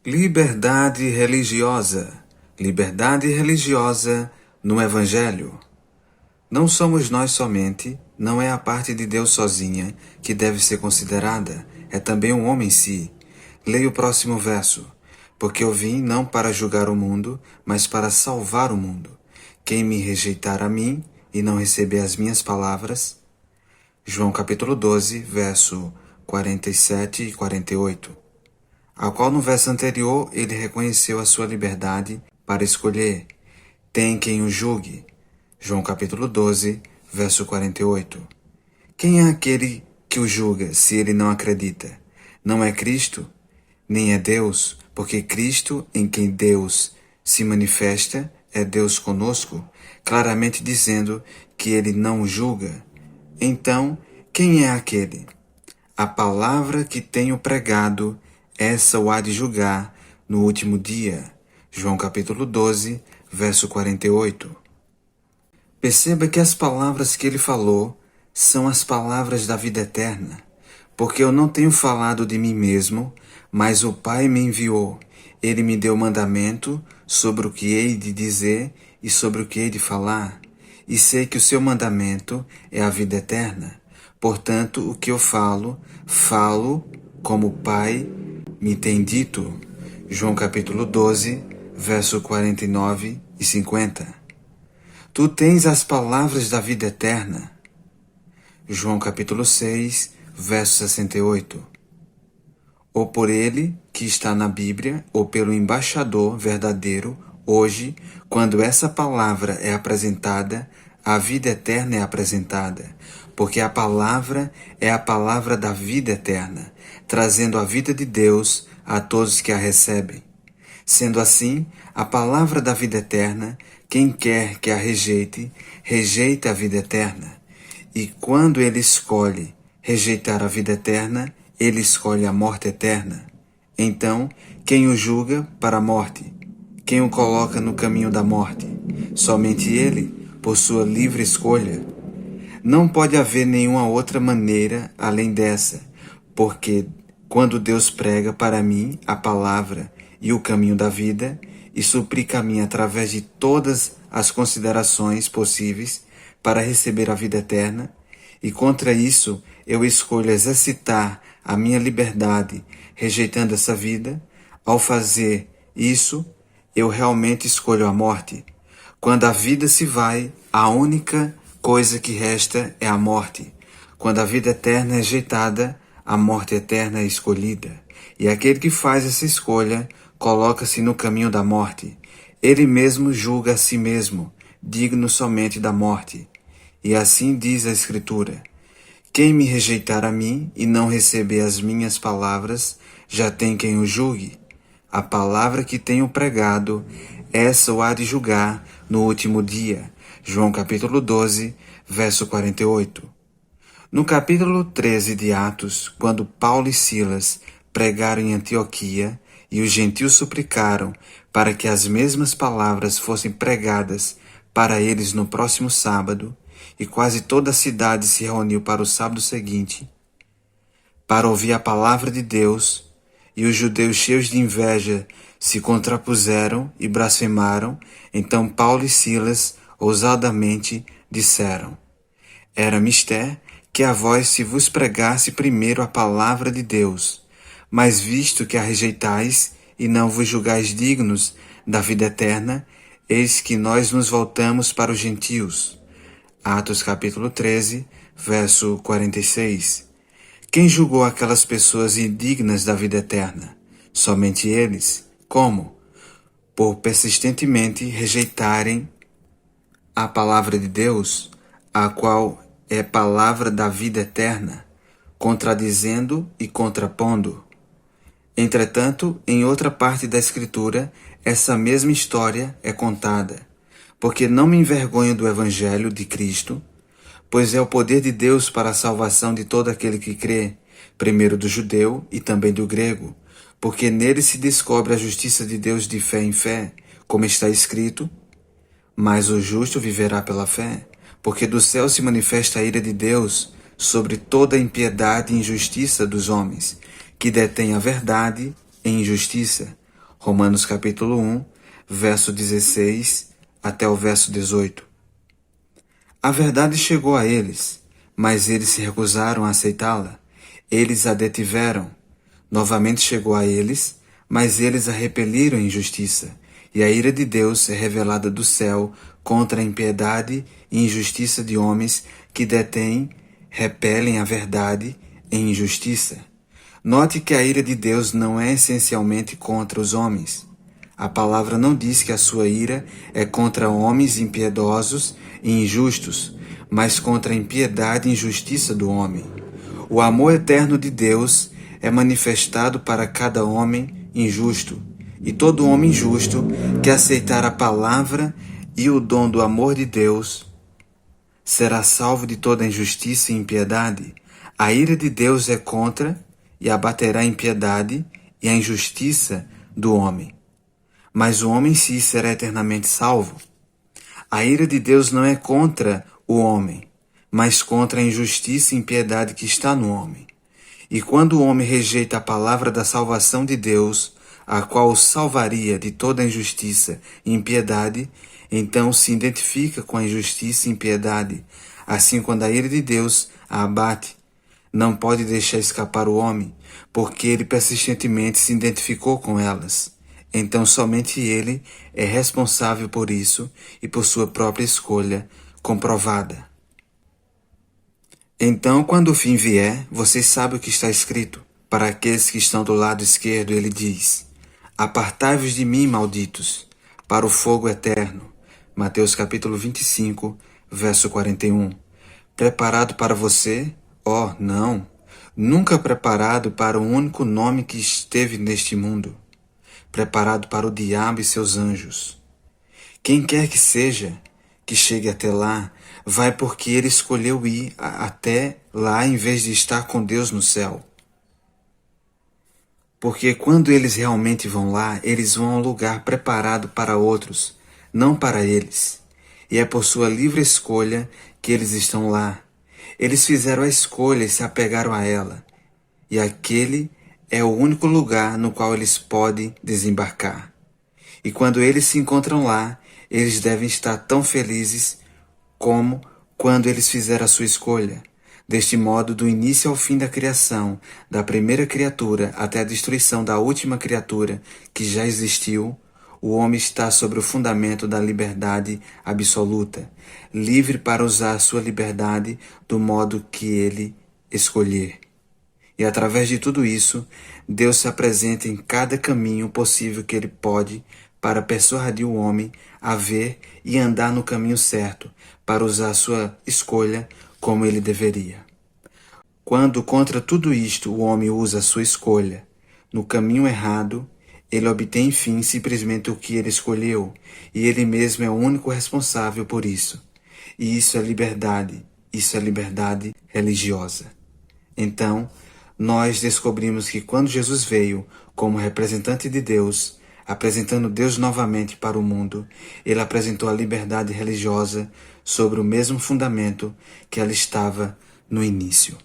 Liberdade religiosa. Liberdade religiosa no Evangelho. Não somos nós somente, não é a parte de Deus sozinha que deve ser considerada, é também o homem em si. Leia o próximo verso. Porque eu vim não para julgar o mundo, mas para salvar o mundo. Quem me rejeitar a mim e não receber as minhas palavras. João capítulo 12, verso 47 e 48. Ao qual no verso anterior ele reconheceu a sua liberdade para escolher. Tem quem o julgue. João capítulo 12, verso 48. Quem é aquele que o julga se ele não acredita? Não é Cristo, nem é Deus, porque Cristo, em quem Deus se manifesta, é Deus conosco, claramente dizendo que ele não julga. Então, quem é aquele? A palavra que tenho pregado, essa o há de julgar no último dia. João capítulo 12, verso 48. Perceba que as palavras que ele falou são as palavras da vida eterna, porque eu não tenho falado de mim mesmo, mas o Pai me enviou. Ele me deu mandamento sobre o que hei de dizer e sobre o que hei de falar, e sei que o seu mandamento é a vida eterna. Portanto, o que eu falo, falo como o Pai me tem dito. João capítulo 12, verso 49 e 50. Tu tens as palavras da vida eterna. João capítulo 6, verso 68. Ou por ele, que está na Bíblia, ou pelo embaixador verdadeiro, hoje, quando essa palavra é apresentada, a vida eterna é apresentada, porque a palavra é a palavra da vida eterna, trazendo a vida de Deus a todos que a recebem. Sendo assim, a palavra da vida eterna, quem quer que a rejeite, rejeita a vida eterna. E quando ele escolhe rejeitar a vida eterna, ele escolhe a morte eterna. Então, quem o julga para a morte? Quem o coloca no caminho da morte? Somente ele, por sua livre escolha. Não pode haver nenhuma outra maneira além dessa, porque quando Deus prega para mim a palavra e o caminho da vida, e suplica a mim através de todas as considerações possíveis para receber a vida eterna, e contra isso eu escolho exercitar a minha liberdade, rejeitando essa vida. Ao fazer isso, eu realmente escolho a morte. Quando a vida se vai, a única coisa que resta é a morte. Quando a vida eterna é rejeitada, a morte eterna é escolhida. E aquele que faz essa escolha coloca-se no caminho da morte. Ele mesmo julga a si mesmo, digno somente da morte. E assim diz a Escritura: quem me rejeitar a mim e não receber as minhas palavras, já tem quem o julgue. A palavra que tenho pregado, essa o há de julgar no último dia. João capítulo 12, verso 48. No capítulo 13 de Atos, quando Paulo e Silas pregaram em Antioquia e os gentios suplicaram para que as mesmas palavras fossem pregadas para eles no próximo sábado, e quase toda a cidade se reuniu para o sábado seguinte, para ouvir a palavra de Deus, e os judeus cheios de inveja se contrapuseram e blasfemaram. Então Paulo e Silas ousadamente disseram: era mister que a vós se vos pregasse primeiro a palavra de Deus, mas visto que a rejeitais e não vos julgais dignos da vida eterna, eis que nós nos voltamos para os gentios. Atos capítulo 13, verso 46. Quem julgou aquelas pessoas indignas da vida eterna? Somente eles. Como? Por persistentemente rejeitarem a palavra de Deus, a qual é palavra da vida eterna, contradizendo e contrapondo. Entretanto, em outra parte da Escritura, essa mesma história é contada, porque não me envergonho do Evangelho de Cristo, pois é o poder de Deus para a salvação de todo aquele que crê, primeiro do judeu e também do grego, porque nele se descobre a justiça de Deus de fé em fé, como está escrito: mas o justo viverá pela fé, porque do céu se manifesta a ira de Deus sobre toda a impiedade e injustiça dos homens, que detêm a verdade em injustiça. Romanos capítulo 1, verso 16 até o verso 18. A verdade chegou a eles, mas eles se recusaram a aceitá-la. Eles a detiveram. Novamente chegou a eles, mas eles a repeliram em justiça. E a ira de Deus é revelada do céu contra a impiedade e injustiça de homens que detêm, repelem a verdade em injustiça. Note que a ira de Deus não é essencialmente contra os homens. A palavra não diz que a sua ira é contra homens impiedosos e injustos, mas contra a impiedade e injustiça do homem. O amor eterno de Deus é manifestado para cada homem injusto, e todo homem justo que aceitar a palavra e o dom do amor de Deus será salvo de toda injustiça e impiedade. A ira de Deus é contra e abaterá a impiedade e a injustiça do homem. Mas o homem em si será eternamente salvo. A ira de Deus não é contra o homem, mas contra a injustiça e impiedade que está no homem. E quando o homem rejeita a palavra da salvação de Deus, a qual o salvaria de toda injustiça e impiedade, então se identifica com a injustiça e impiedade. Assim, quando a ira de Deus a abate, não pode deixar escapar o homem, porque ele persistentemente se identificou com elas. Então somente ele é responsável por isso e por sua própria escolha comprovada. Então, quando o fim vier, vocês sabem o que está escrito. Para aqueles que estão do lado esquerdo, ele diz: Apartai-vos de mim, malditos, para o fogo eterno. Mateus capítulo 25, verso 41. Preparado para você? Oh, não! Nunca preparado para o único nome que esteve neste mundo. Preparado para o diabo e seus anjos. Quem quer que seja que chegue até lá, vai porque ele escolheu ir até lá em vez de estar com Deus no céu. Porque quando eles realmente vão lá, eles vão a um lugar preparado para outros, não para eles. E é por sua livre escolha que eles estão lá. Eles fizeram a escolha e se apegaram a ela. E aquele é o único lugar no qual eles podem desembarcar. E quando eles se encontram lá, eles devem estar tão felizes como quando eles fizeram a sua escolha. Deste modo, do início ao fim da criação, da primeira criatura até a destruição da última criatura que já existiu, o homem está sobre o fundamento da liberdade absoluta, livre para usar sua liberdade do modo que ele escolher. E através de tudo isso, Deus se apresenta em cada caminho possível que ele pode para persuadir o homem a ver e andar no caminho certo, para usar sua escolha como ele deveria. Quando contra tudo isto o homem usa a sua escolha no caminho errado, ele obtém enfim simplesmente o que ele escolheu, e ele mesmo é o único responsável por isso. E isso é liberdade religiosa. Então, nós descobrimos que quando Jesus veio como representante de Deus, apresentando Deus novamente para o mundo, ele apresentou a liberdade religiosa sobre o mesmo fundamento que ela estava no início.